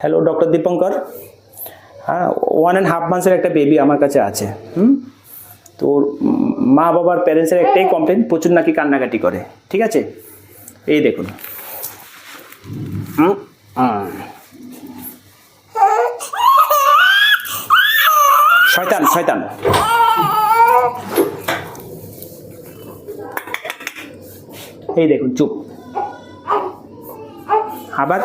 Hello doctor Dipankar. হ্যাঁ, 1.5 মান্থসের একটা baby আমার কাছে আছে। তো মা বাবার প্যারেন্টসের একটাই কমপ্লেন, প্রচুর নাকি কান্নাকাটি করে। ঠিক আছে, এই দেখুন। শয়তান শয়তান। এই দেখুন, চুপ। আবার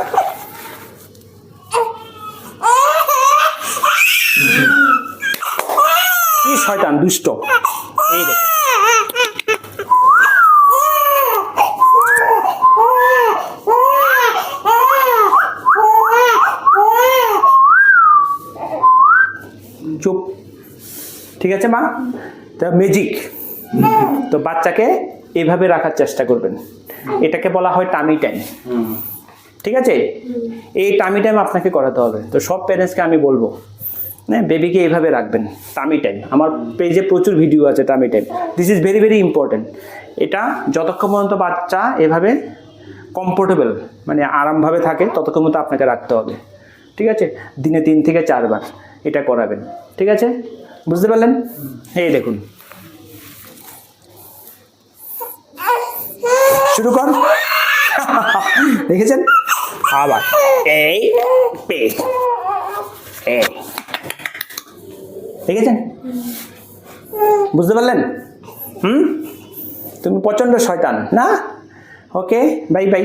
কি শয়তান, দুষ্ট। এই দেখুন, চুপ। ঠিক আছে মা, তা ম্যাজিক। তো বাচ্চাকে এইভাবে রাখার চেষ্টা করবেন। এটাকে বলা হয় টামি টাইম। ঠিক আছে, এই টামি টাইম আপনাকে করাতে হবে। তো সব প্যারেন্টসকে আমি বলবো, হ্যাঁ, বেবিকে এইভাবে রাখবেন, টামি টাইম। আমার পেজে প্রচুর ভিডিও আছে টামি time. This is very very important. এটা যতক্ষণ পর্যন্ত বাচ্চা এভাবে কমফোর্টেবল, মানে আরামভাবে থাকে, ততক্ষণ মতো আপনাকে রাখতে হবে। ঠিক আছে, দিনে 3 থেকে 4 বার এটা করাবেন। ঠিক আছে, বুঝতে পারলেন? এই দেখুন, শুরু কর। দেখেছেন? আবার এই পে, এই দেখেছেন? বুঝতে পারলেন? তুমি প্রচণ্ড শয়তান না? ওকে, বাই বাই।